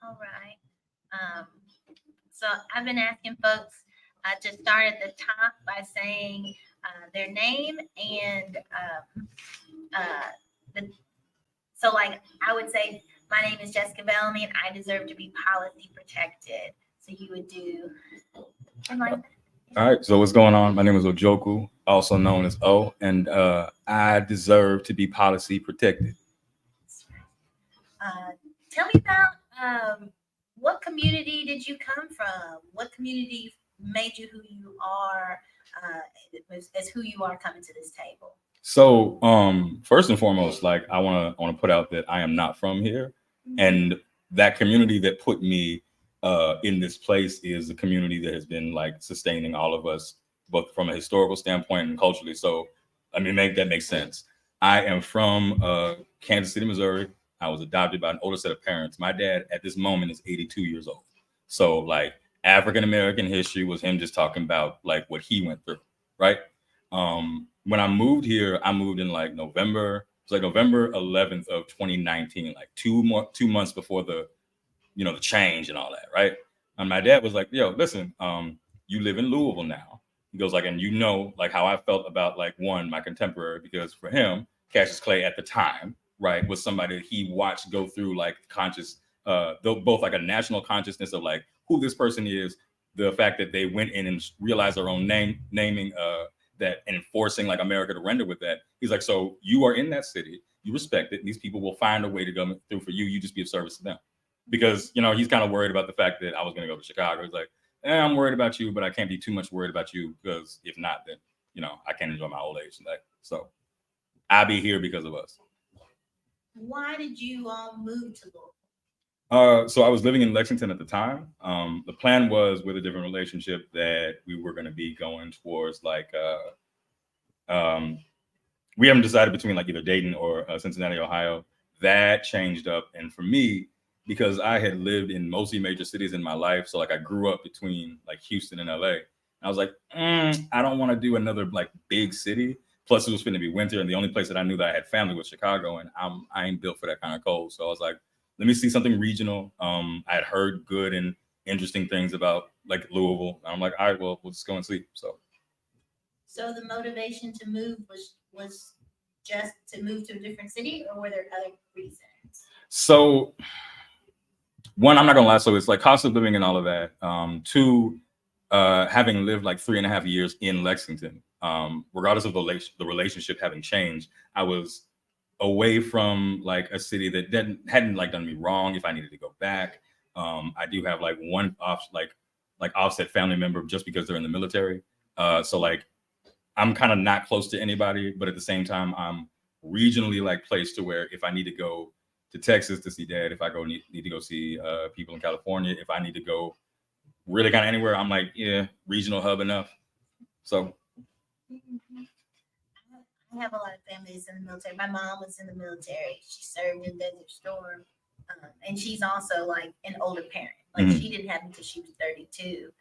All right. So I've been asking folks to start at the top by saying their name and the. So like I would say, my name is Jessica Bellamy, and I deserve to be policy protected. So you would do something like that. All right, so what's going on? My name is Ojoku, also known as O, and I deserve to be policy protected. Tell me about what community did you come from? What community made you who you are, as who you are coming to this table? So, first and foremost, like I want to put out that I am not from here, and that community that put me in this place is a community that has been like sustaining all of us, both from a historical standpoint and culturally. So, I mean, that makes sense. I am from Kansas City, Missouri. I was adopted by an older set of parents. My dad at this moment is 82 years old. So, like African American history was him just talking about like what he went through, right? When I moved here, I moved in like November. It was like November 11th of 2019, like 2 months before the change and all that, right? And my dad was like, "Yo, listen, you live in Louisville now." He goes like, and like how I felt about like my contemporary, because for him, Cassius Clay at the time, right, was somebody that he watched go through like conscious, both like a national consciousness of like who this person is, the fact that they went in and realized their own naming that and enforcing like America to render with that. He's like, so you are in that city, you respect it, and these people will find a way to go through for you. You just be of service to them. Because he's kind of worried about the fact that I was going to go to Chicago. He's like, I'm worried about you, but I can't be too much worried about you, because if not, then I can't enjoy my old age. Like, so I'll be here because of us. Why did you all move to Louisville? So I was living in Lexington at the time. The plan was, with a different relationship, that we were going to be going towards like we haven't decided between like either Dayton or Cincinnati, Ohio. That changed up, and for me, because I had lived in mostly major cities in my life, so like I grew up between like Houston and LA. I was like, I don't want to do another like big city. Plus, it was going to be winter, and the only place that I knew that I had family was Chicago, and I ain't built for that kind of cold. So I was like, let me see something regional. I had heard good and interesting things about like Louisville. I'm like, all right, well, we'll just go and see. So the motivation to move was just to move to a different city, or were there other reasons? So one, I'm not gonna lie. So it's like cost of living and all of that. Two, having lived like 3.5 years in Lexington, regardless of the relationship having changed, I was away from like a city that hadn't like done me wrong. If I needed to go back, I do have like one offset family member just because they're in the military. So like I'm kind of not close to anybody, but at the same time, I'm regionally like placed to where if I need to go to Texas to see dad, if I need to go see people in California, if I need to go really kind of anywhere, I'm like, yeah, regional hub enough. So I have a lot of families in the military. My mom was in the military. She served in Desert Storm, and she's also like an older parent. Like she didn't have until she was 32.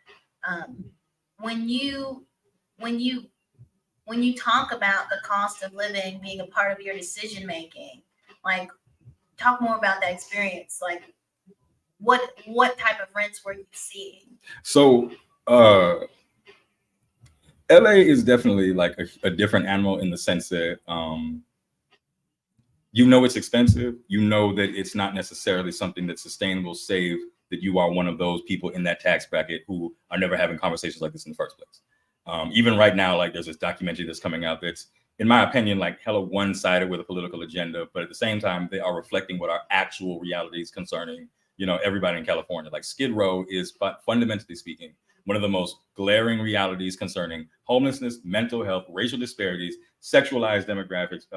When you talk about the cost of living being a part of your decision making, like talk more about that experience. Like what type of rents were you seeing? So LA is definitely like a different animal in the sense that it's expensive. That it's not necessarily something that's sustainable, save that you are one of those people in that tax bracket who are never having conversations like this in the first place. Even right now, like there's this documentary that's coming out that's, in my opinion, like hella one-sided with a political agenda, but at the same time, they are reflecting what our actual realities concerning, everybody in California. Like Skid Row is, fundamentally speaking, one of the most glaring realities concerning homelessness, mental health, racial disparities, sexualized demographics,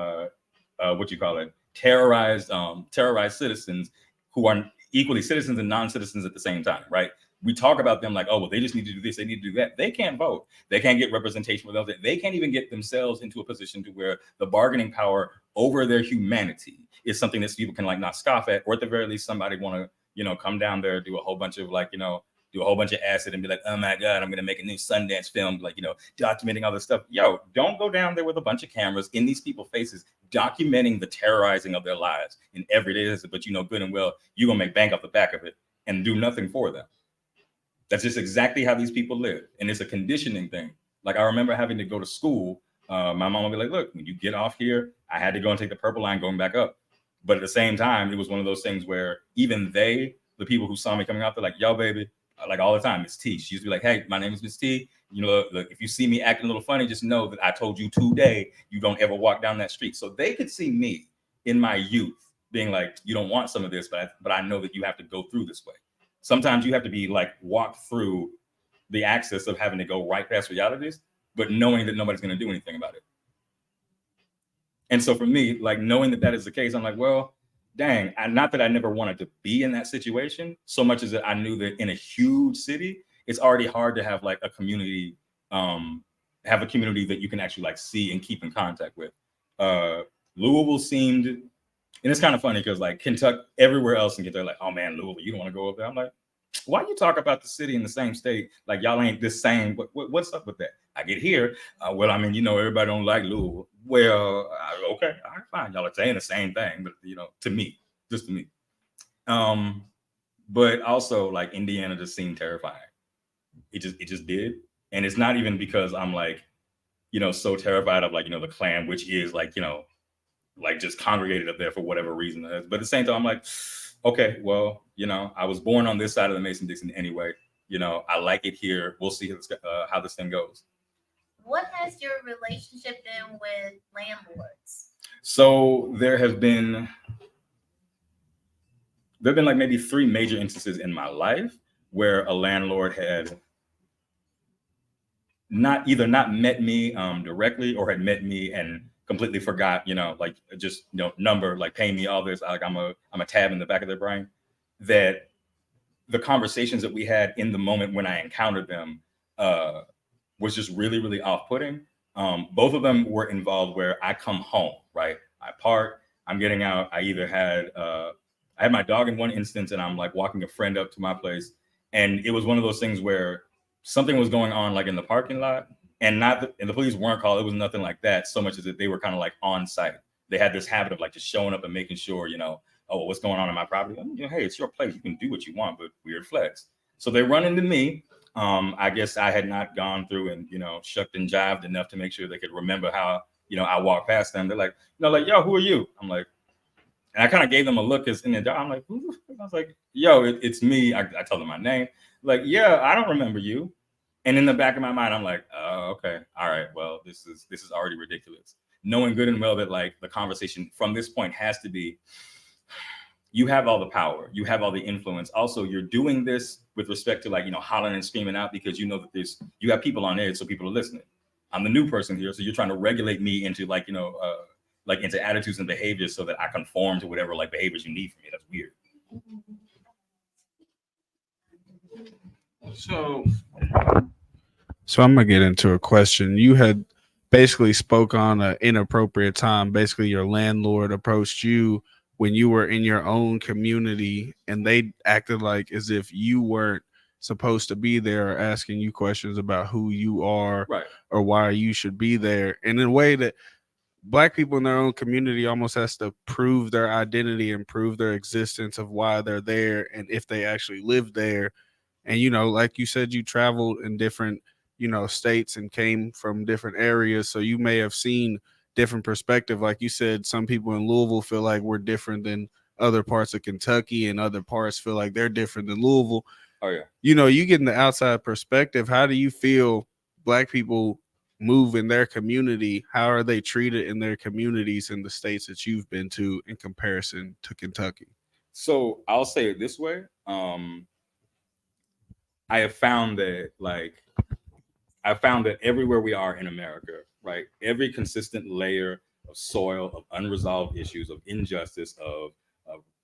terrorized citizens who are equally citizens and non-citizens at the same time, right? We talk about them like, oh, well, they just need to do this, they need to do that. They can't vote. They can't get representation with others. They can't even get themselves into a position to where the bargaining power over their humanity is something that people can like not scoff at, or at the very least, somebody want to, come down there, do a whole bunch of like, do a whole bunch of acid and be like, oh my God, I'm going to make a new Sundance film, like, documenting all this stuff. Yo, don't go down there with a bunch of cameras in these people's faces, documenting the terrorizing of their lives in everyday, but good and well, you're going to make bank off the back of it. and do nothing for them. That's just exactly how these people live. And it's a conditioning thing. Like I remember having to go to school. My mom would be like, look, when you get off here, I had to go and take the purple line going back up. But at the same time, it was one of those things where even the people who saw me coming out, they're like, yo, baby, like all the time, Miss T. She used to be like, hey, my name is Miss T. You know, look, if you see me acting a little funny, just know that I told you today you don't ever walk down that street. So they could see me in my youth being like, you don't want some of this, but I know that you have to go through this way. Sometimes you have to be like walk through the access of having to go right past realities, but knowing that nobody's going to do anything about it. And so for me, like knowing that is the case, I'm like, well, dang, not that I never wanted to be in that situation so much as that I knew that in a huge city, it's already hard to have like a community, have a community that you can actually like see and keep in contact with. Louisville seemed, and it's kind of funny because like Kentucky, everywhere else in Kentucky, like, oh man, Louisville, you don't want to go up there. I'm like, why you talk about the city in the same state? Like y'all ain't the same. What's up with that? I get here. Well, I mean, you know, everybody don't like Louisville. Well, okay, all right, fine. Y'all are saying the same thing, but you know, to me, just to me. But also like Indiana just seemed terrifying. It just did. And it's not even because I'm like, you know, so terrified of like, you know, the Klan, which is like, you know, like just congregated up there for whatever reason. But at the same time, I'm like, okay, well, you know, I was born on this side of the Mason-Dixon anyway. You know, I like it here. We'll see how this thing goes. What has your relationship been with landlords? So there have been like maybe 3 major instances in my life where a landlord had not met me directly or had met me and completely forgot, you know, like just, you know, number, like paying me all this, like I'm a tab in the back of their brain, that the conversations that we had in the moment when I encountered them was just really, really off-putting. Both of them were involved where I come home, right? I park, I'm getting out. I either had, I had my dog in one instance and I'm like walking a friend up to my place. And it was one of those things where something was going on like in the parking lot and and the police weren't called. It was nothing like that so much as that they were kind of like on site. They had this habit of like just showing up and making sure, you know, oh, what's going on in my property? You know, hey, it's your place. You can do what you want, but weird flex. So they run into me. I guess I had not gone through and, you know, shucked and jived enough to make sure they could remember how, you know, I walked past them. They're like, you know, like, yo, who are you? I'm like, and I kind of gave them a look as in their job. I'm like, who? I was like, yo, it's me. I told them my name. Like, yeah, I don't remember you. And in the back of my mind, I'm like, oh, okay, all right, well, this is already ridiculous. Knowing good and well that like the conversation from this point has to be, you have all the power, you have all the influence. Also, you're doing this with respect to like, you know, hollering and screaming out because you know that you have people on edge, so people are listening. I'm the new person here, so you're trying to regulate me into like, you know, like into attitudes and behaviors so that I conform to whatever like behaviors you need from me. That's weird. So I'm gonna get into a question. You had basically spoke on an inappropriate time. Basically, your landlord approached you when you were in your own community, and they acted like as if you weren't supposed to be there, or asking you questions about who you are, right, or why you should be there, and in a way that Black people in their own community almost has to prove their identity and prove their existence of why they're there and if they actually live there. And, you know, like you said, you traveled in different, you know, states and came from different areas. So you may have seen different perspective. Like you said, some people in Louisville feel like we're different than other parts of Kentucky, and other parts feel like they're different than Louisville. Oh, yeah. You know, you get an outside perspective. How do you feel Black people move in their community? How are they treated in their communities in the states that you've been to in comparison to Kentucky? So I'll say it this way. I have found that everywhere we are in America, right, every consistent layer of soil, of unresolved issues, of injustice, of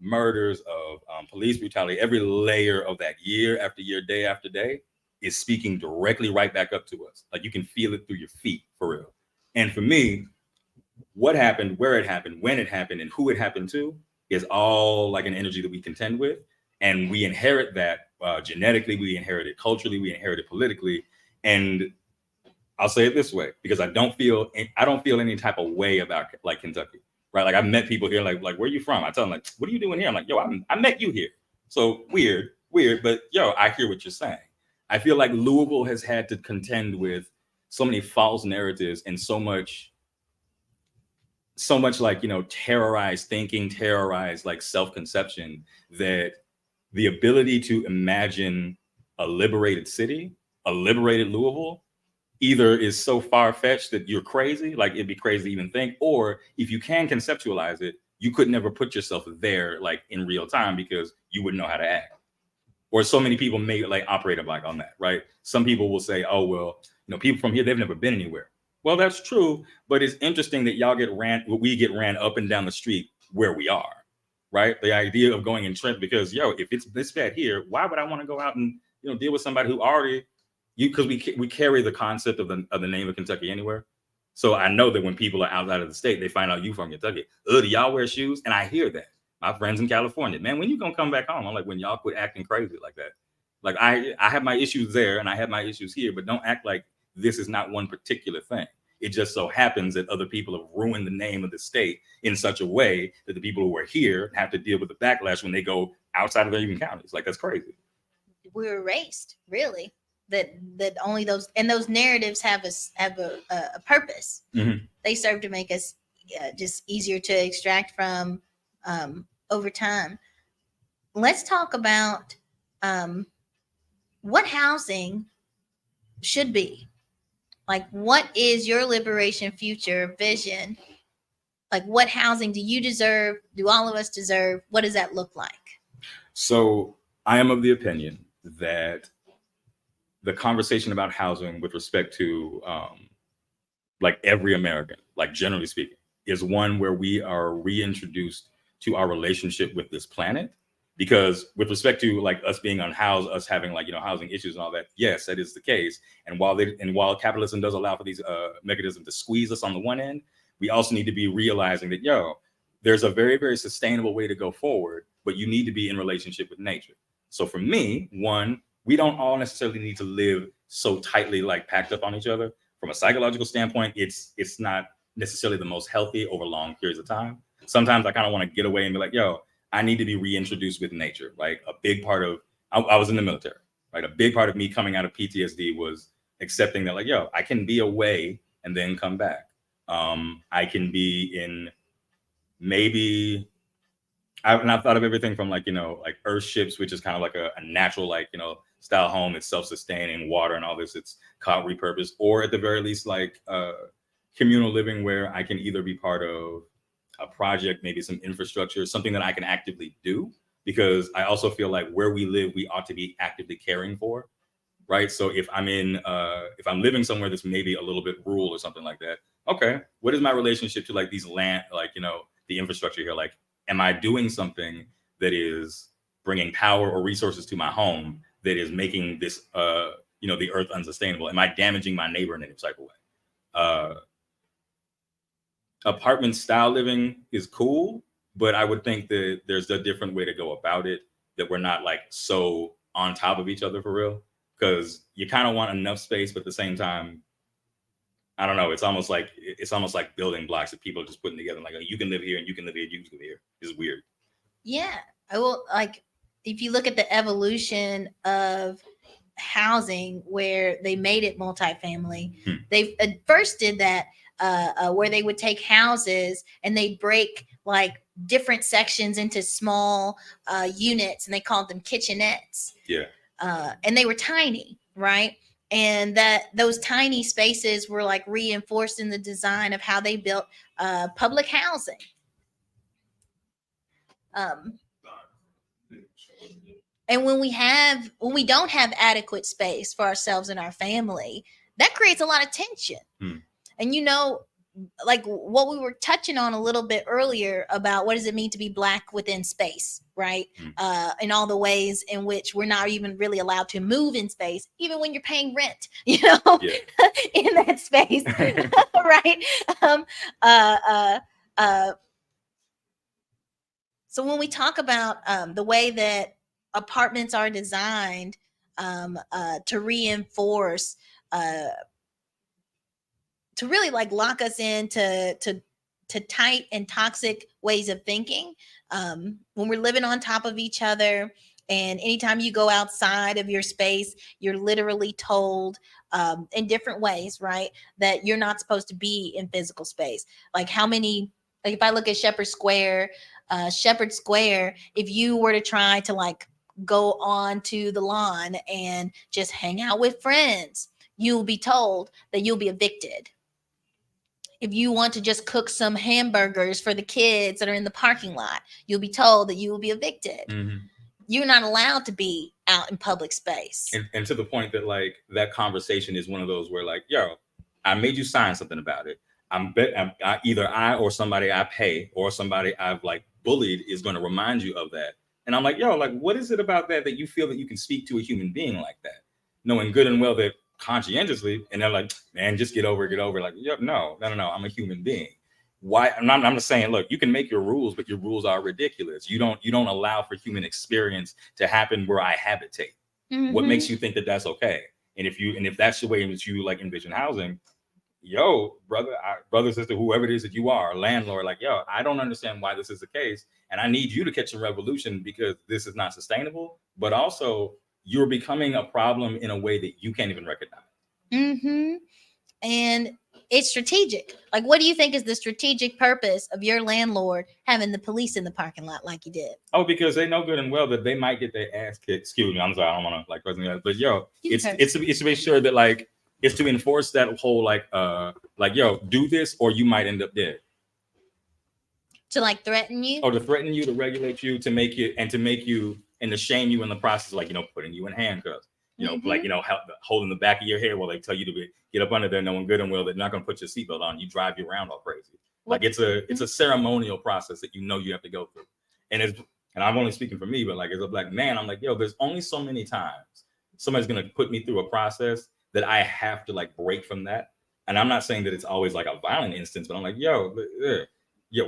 murders, of police brutality, every layer of that year after year, day after day, is speaking directly right back up to us. Like you can feel it through your feet, for real. And for me, what happened, where it happened, when it happened, and who it happened to is all like an energy that we contend with. And we inherit that genetically, we inherit it culturally, we inherit it politically. And I'll say it this way, because I don't feel any type of way about like Kentucky, right? Like I've met people here, like where are you from? I tell them like, what are you doing here? I'm like, yo, I met you here. So weird. weird, but yo, I hear what you're saying. I feel like Louisville has had to contend with so many false narratives and so much like, terrorized thinking, terrorized like self-conception, that the ability to imagine a liberated city, a liberated Louisville, either is so far-fetched that you're crazy, like it'd be crazy to even think, or if you can conceptualize it, you could never put yourself there like in real time because you wouldn't know how to act. Or so many people may like operate like on that, right? Some people will say, oh, well, people from here, they've never been anywhere. Well, that's true, but it's interesting that we get ran up and down the street where we are, right? The idea of going in trend, because if it's this bad here, why would I want to go out and deal with somebody who already because we carry the concept of the name of Kentucky anywhere. So I know that when people are outside of the state, they find out you from Kentucky. Do y'all wear shoes? And I hear that. My friends in California, man, when you gonna come back home? I'm like, when y'all quit acting crazy like that. Like I have my issues there and I have my issues here, but don't act like this is not one particular thing. It just so happens that other people have ruined the name of the state in such a way that the people who are here have to deal with the backlash when they go outside of their even counties. Like, that's crazy. We're erased, really. That only those narratives have a purpose. Mm-hmm. They serve to make us just easier to extract from over time. Let's talk about what housing should be. Like, what is your liberation future vision? Like, what housing do you deserve? Do all of us deserve? What does that look like? So I am of the opinion that the conversation about housing with respect to like every American, like generally speaking, is one where we are reintroduced to our relationship with this planet. Because with respect to like us being unhoused, us having like housing issues and all that, yes, that is the case. And while capitalism does allow for these mechanisms to squeeze us on the one end, we also need to be realizing that there's a very, very sustainable way to go forward, but you need to be in relationship with nature. So for me, one, we don't all necessarily need to live so tightly like packed up on each other. From a psychological standpoint, it's not necessarily the most healthy over long periods of time. Sometimes I kind of want to get away and be like, I need to be reintroduced with nature. Like a big part of, I was in the military, right? A big part of me coming out of PTSD was accepting that like, I can be away and then come back. I can be in maybe, I've thought of everything from like, like earthships, which is kind of like a natural, like, style home. It's self-sustaining, water and all this. It's caught repurposed, or at the very least, like communal living where I can either be part of a project, maybe some infrastructure, something that I can actively do, because I also feel like where we live, we ought to be actively caring for, right? So if I'm living somewhere that's maybe a little bit rural or something like that, okay, what is my relationship to like these land, like, the infrastructure here? Like, am I doing something that is bringing power or resources to my home that is making this, the earth unsustainable? Am I damaging my neighbor in any type of way? Apartment style living is cool, but I would think that there's a different way to go about it, that we're not like so on top of each other for real. Because you kind of want enough space, but at the same time, I don't know. It's almost like building blocks that people are just putting together. Like, you can live here and you can live here, you can live here. It's weird. Yeah, I will. Like, if you look at the evolution of housing, where they made it multifamily, they first did that. Where they would take houses and they'd break like different sections into small units, and they called them kitchenettes. Yeah. And they were tiny, right? And those tiny spaces were like reinforced in the design of how they built public housing. And when we don't have adequate space for ourselves and our family, that creates a lot of tension. And like what we were touching on a little bit earlier about what does it mean to be Black within space, right? In all the ways in which we're not even really allowed to move in space, even when you're paying rent, in that space, right? So when we talk about the way that apartments are designed to reinforce, to really like lock us into tight and toxic ways of thinking, when we're living on top of each other, And anytime you go outside of your space, you're literally told in different ways, right, that you're not supposed to be in physical space. Like how many, like if I look at Shepherd Square, if you were to try to like go on to the lawn and just hang out with friends, you'll be told that you'll be evicted. If you want to just cook some hamburgers for the kids that are in the parking lot, you'll be told that you will be evicted. Mm-hmm. You're not allowed to be out in public space. And to the point that like that conversation is one of those where like, yo, I made you sign something about it. Either I or somebody I pay or somebody I've like bullied is going to remind you of that. And I'm like, yo, like, what is it about that you feel that you can speak to a human being like that, knowing good and well that conscientiously, and they're like, man, just get over. Like, yep, no, I'm a human being. Why? I'm just saying, look, you can make your rules, but your rules are ridiculous. You don't allow for human experience to happen where I habitate. Mm-hmm. What makes you think that that's okay? And if that's the way in which you like envision housing, yo, brother, sister, whoever it is that you are, landlord, like, yo, I don't understand why this is the case. And I need you to catch a revolution because this is not sustainable, but also you're becoming a problem in a way that you can't even recognize. Mm-hmm. And it's strategic. Like, what do you think is the strategic purpose of your landlord having the police in the parking lot like you did? Oh, because they know good and well that they might get their ass kicked. Excuse me, I'm sorry, I don't want to like person guys, but yo, it's to make sure that like it's to enforce that whole like yo, do this or you might end up dead. To like threaten you? Or to threaten you, to regulate you, to make you and to shame you in the process, like, you know, putting you in handcuffs. You know, like, you know, holding the back of your hair while they tell you to get up under there, knowing good and well they're not going to put your seatbelt on. You drive you around all crazy. Like it's a ceremonial process that you know you have to go through. And I'm only speaking for me, but like as a black man, I'm like, yo, there's only so many times somebody's going to put me through a process that I have to like break from that. And I'm not saying that it's always like a violent instance, but I'm like, yo,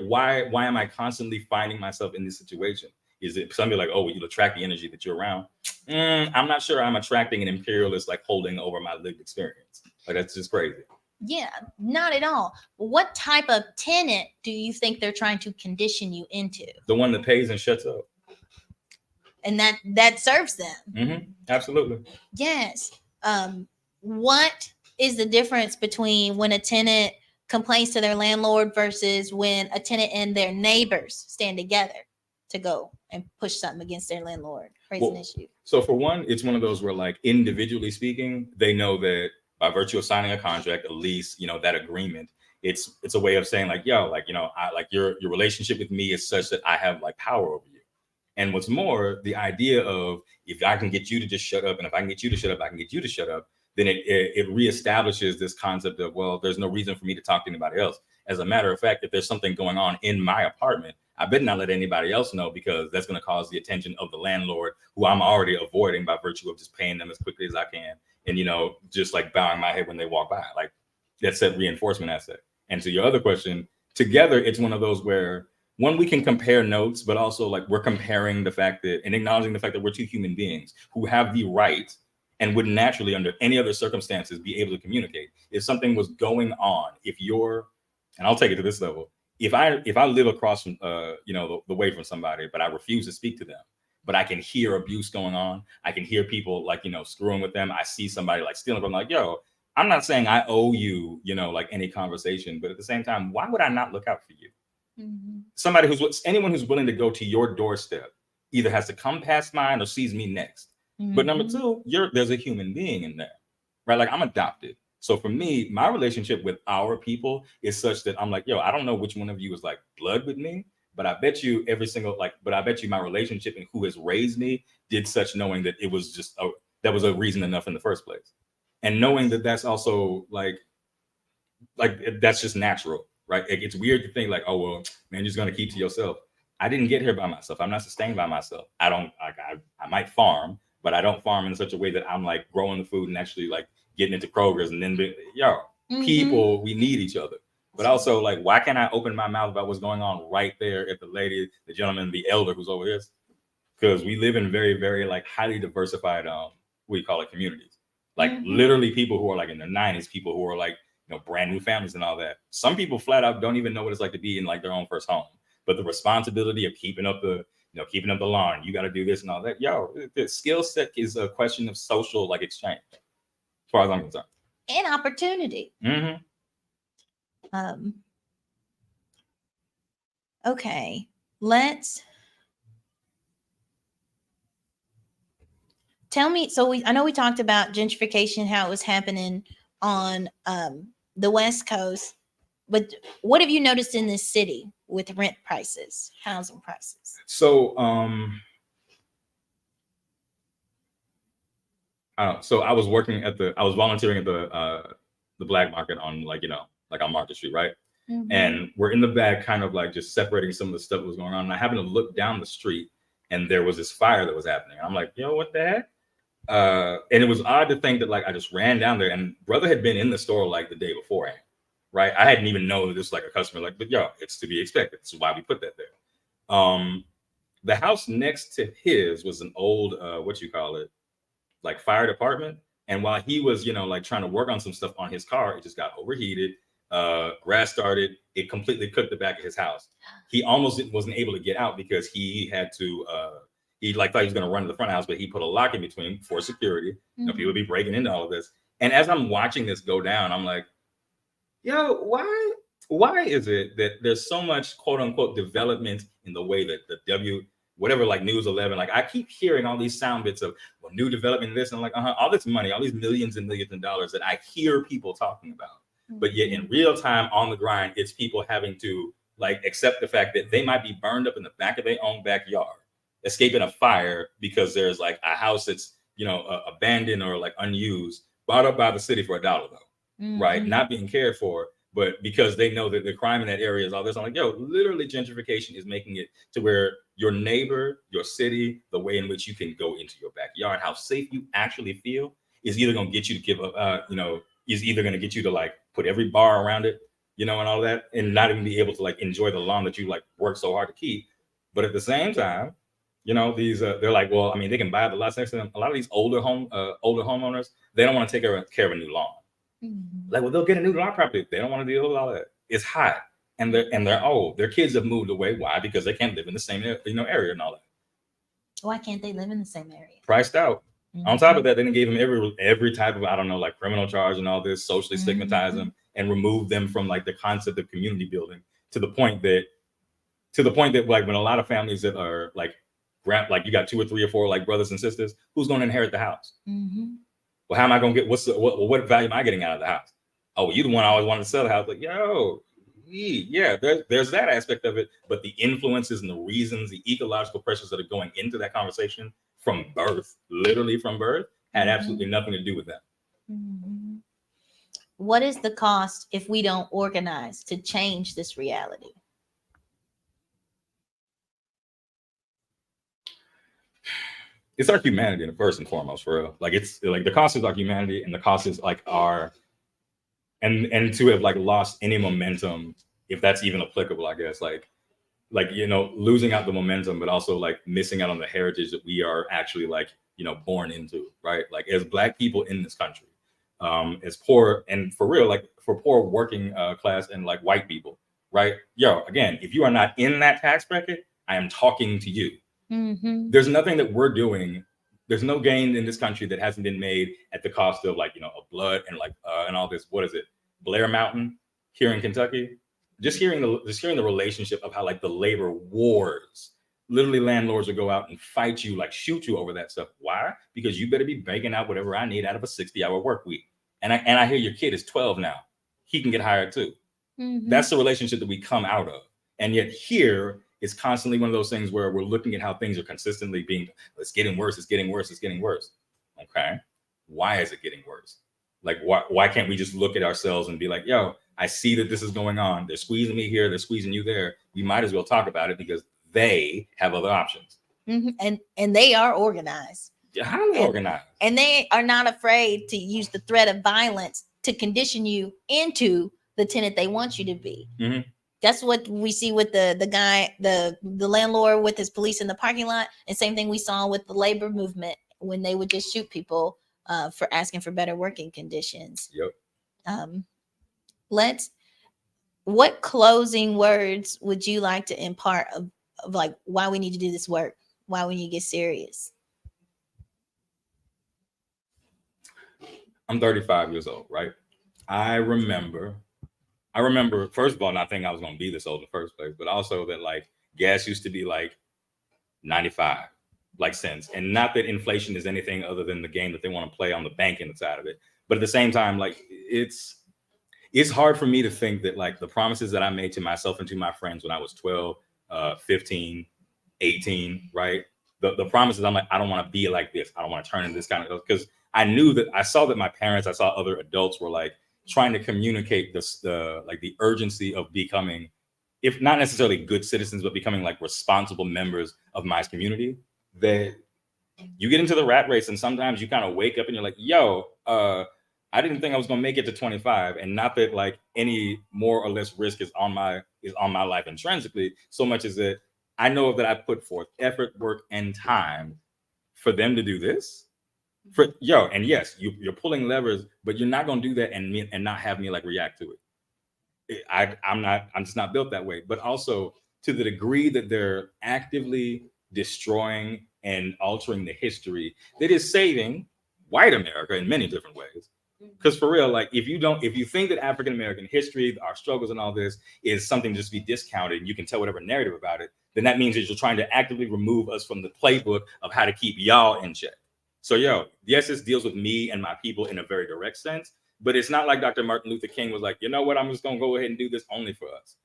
why am I constantly finding myself in this situation? Is it somebody like, oh, well, you'll attract the energy that you're around? I'm not sure I'm attracting an imperialist like holding over my lived experience. Like that's just crazy. Yeah, not at all. What type of tenant do you think they're trying to condition you into? The one that pays and shuts up. And that serves them. Mm-hmm. Absolutely. Yes. What is the difference between when a tenant complains to their landlord versus when a tenant and their neighbors stand together to go and push something against their landlord, raise an issue? So for one, it's one of those where like individually speaking, they know that by virtue of signing a contract, a lease, you know, that agreement, it's a way of saying like, yo, like, you know, I like your relationship with me is such that I have like power over you. And what's more, the idea of if I can get you to just shut up, and if I can get you to shut up, I can get you to shut up, then it reestablishes this concept of, well, there's no reason for me to talk to anybody else. As a matter of fact, if there's something going on in my apartment, I better not let anybody else know because that's going to cause the attention of the landlord, who I'm already avoiding by virtue of just paying them as quickly as I can. And, you know, just like bowing my head when they walk by. Like that's that reinforcement aspect. And to your other question, together, it's one of those where one, we can compare notes, but also like we're comparing the fact that and acknowledging the fact that we're two human beings who have the right and would naturally under any other circumstances be able to communicate. If something was going on, and I'll take it to this level, if I live across from you know, the way from somebody, but I refuse to speak to them, but I can hear abuse going on, I can hear people like, you know, screwing with them, I see somebody like stealing from, like, yo, I'm not saying I owe you, you know, like any conversation, but at the same time, why would I not look out for you? Mm-hmm. Anyone who's willing to go to your doorstep either has to come past mine or sees me next. Mm-hmm. But number two, there's a human being in there, right? Like I'm adopted. So for me, my relationship with our people is such that I'm like, yo, I don't know which one of you is like blood with me, but I bet you my relationship and who has raised me did such, knowing that it was just that was a reason enough in the first place. And knowing that that's also like that's just natural, right? It's weird to think like, oh, well, man, you're just going to keep to yourself. I didn't get here by myself. I'm not sustained by myself. I might farm, but I don't farm in such a way that I'm like growing the food and actually like getting into Kroger's and then, people, we need each other. But also like, why can't I open my mouth about what's going on right there at the gentleman, the elder who's over here? Because we live in very, very like highly diversified, communities. Like literally people who are like in their 90s, people who are like, you know, brand new families and all that. Some people flat out don't even know what it's like to be in like their own first home. But the responsibility of keeping up the keeping up the lawn. You got to do this and all that. Yo, the skill set is a question of social like exchange, as far as I'm concerned. And opportunity. Mm-hmm. Okay, let's tell me. So I know we talked about gentrification, how it was happening on the West Coast, but what have you noticed in this city with rent prices, housing prices? So I was volunteering at the black market on like on Market Street, right? Mm-hmm. And we're in the back, kind of like just separating some of the stuff that was going on. And I happened to look down the street, and there was this fire that was happening. I'm like, yo, what the heck? And it was odd to think that like I just ran down there, and brother had been in the store like the day beforehand, right? I hadn't even known this was like a customer, like, but yo, it's to be expected. This is why we put that there. The house next to his was an old like fire department. And while he was, like trying to work on some stuff on his car, it just got overheated. Grass started. It completely cooked the back of his house. He almost wasn't able to get out because he had to. He thought he was going to run to the front of the house, but he put a lock in between for security. Mm-hmm. People would be breaking into all of this. And as I'm watching this go down, I'm like, yo, why is it that there's so much quote unquote development in the way that the whatever like News 11, like I keep hearing all these sound bits of new development, this, and I'm like, all this money, all these millions and millions of dollars that I hear people talking about. Mm-hmm. But yet in real time on the grind, it's people having to like accept the fact that they might be burned up in the back of their own backyard, escaping a fire because there's like a house that's, abandoned or like unused, bought up by the city for $1 though, mm-hmm. right? Not being cared for. But because they know that the crime in that area is all this, I'm like, yo, literally gentrification is making it to where your neighbor, your city, the way in which you can go into your backyard, how safe you actually feel is either going to get you to give up, is either going to get you to like put every bar around it, and all that, and not even be able to like enjoy the lawn that you like work so hard to keep. But at the same time, these they're like, well, I mean, they can buy the lots next to them. A lot of these older homeowners, they don't want to take care of a new lawn. Mm-hmm. Like, well, they'll get a new lawn property. They don't want to deal with all that. It's hot, and they're old. Their kids have moved away. Why? Because they can't live in the same area and all that. Why can't they live in the same area? Priced out. Mm-hmm. On top of that, they gave them every type of like criminal charge and all this, socially stigmatize them and remove them from like the concept of community building to the point that like when a lot of families that are like you got 2 or 3 or 4 like brothers and sisters, who's going to inherit the house? Mm-hmm. Well, how am I going to get what value am I getting out of the house? Oh, you the one I always wanted to sell the house. Like, yo, yeah, there's that aspect of it. But the influences and the reasons, the ecological pressures that are going into that conversation from birth, literally from birth, had absolutely nothing to do with that. Mm-hmm. What is the cost if we don't organize to change this reality? It's our humanity, first and foremost, for real. Like it's like the cost is our humanity, and the cost is like and to have like lost any momentum, if that's even applicable, I guess, like losing out the momentum, but also like missing out on the heritage that we are actually like born into, right? Like as Black people in this country, as poor and for real, like for poor working class and like white people, right? Yo, again, if you are not in that tax bracket, I am talking to you. Mm-hmm. There's nothing that we're doing. There's no gain in this country that hasn't been made at the cost of like, of blood and like, and all this, what is it? Blair Mountain here in Kentucky, just hearing the relationship of how like the labor wars, literally landlords will go out and fight you, like shoot you over that stuff. Why? Because you better be banking out whatever I need out of a 60-hour work week. And I hear your kid is 12 now. He can get hired too. Mm-hmm. That's the relationship that we come out of. And yet here, it's constantly one of those things where we're looking at how things are consistently being, it's getting worse, it's getting worse, it's getting worse. Okay. Why is it getting worse? Like, why can't we just look at ourselves and be like, yo, I see that this is going on. They're squeezing me here. They're squeezing you there. We might as well talk about it because they have other options. Mm-hmm. And they are organized. Highly organized. And they are not afraid to use the threat of violence to condition you into the tenant they want you to be. Mm-hmm. That's what we see with the guy, the landlord with his police in the parking lot. And same thing we saw with the labor movement when they would just shoot people for asking for better working conditions. Yep. What closing words would you like to impart of like why we need to do this work, why we need to get serious? I'm 35 years old, right? I remember, first of all, not thinking I was going to be this old in the first place, but also that like gas used to be like 95 like cents. And not that inflation is anything other than the game that they want to play on the banking side of it. But at the same time, like it's hard for me to think that like the promises that I made to myself and to my friends when I was 12, 15, 18, right? The promises, I'm like, I don't want to be like this. I don't want to turn into this kind of, because I saw that my parents, I saw other adults were like trying to communicate the urgency of becoming, if not necessarily good citizens, but becoming like responsible members of my community. That you get into the rat race and sometimes you kind of wake up and you're like, yo, I didn't think I was going to make it to 25. And not that like any more or less risk is on my life intrinsically, so much as that I know that I put forth effort, work, and time for them to do this. And yes, you're pulling levers, but you're not going to do that and not have me like react to it. I'm just not built that way. But also to the degree that they're actively destroying and altering the history that is saving white America in many different ways. Because for real, like if you think that African American history, our struggles and all this is something just to be discounted, and you can tell whatever narrative about it, then that means that you're trying to actively remove us from the playbook of how to keep y'all in check. So yes, this deals with me and my people in a very direct sense, but it's not like Dr. Martin Luther King was like, you know what, I'm just gonna go ahead and do this only for us.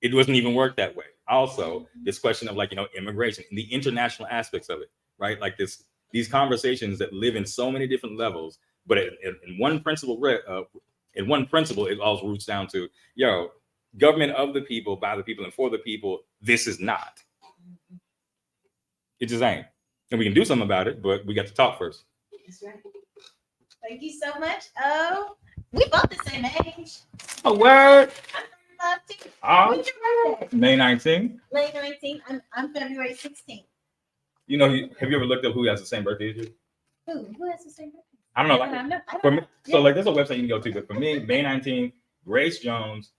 It doesn't even work that way. Also, this question of like, immigration and the international aspects of it, right? Like these conversations that live in so many different levels, but in one principle, it all roots down to, government of the people, by the people, and for the people. This is not. It just ain't. And we can do something about it, but we got to talk first. That's right. Thank you so much. Oh, we both the same age. A word. I'm 35 too. When's your birthday? May 19th. May 19th. I'm February 16th. Have you ever looked up who has the same birthday as you? Who has the same birthday? I don't know. Like, for me, so like there's a website you can go to, but for me, May 19th, Grace Jones,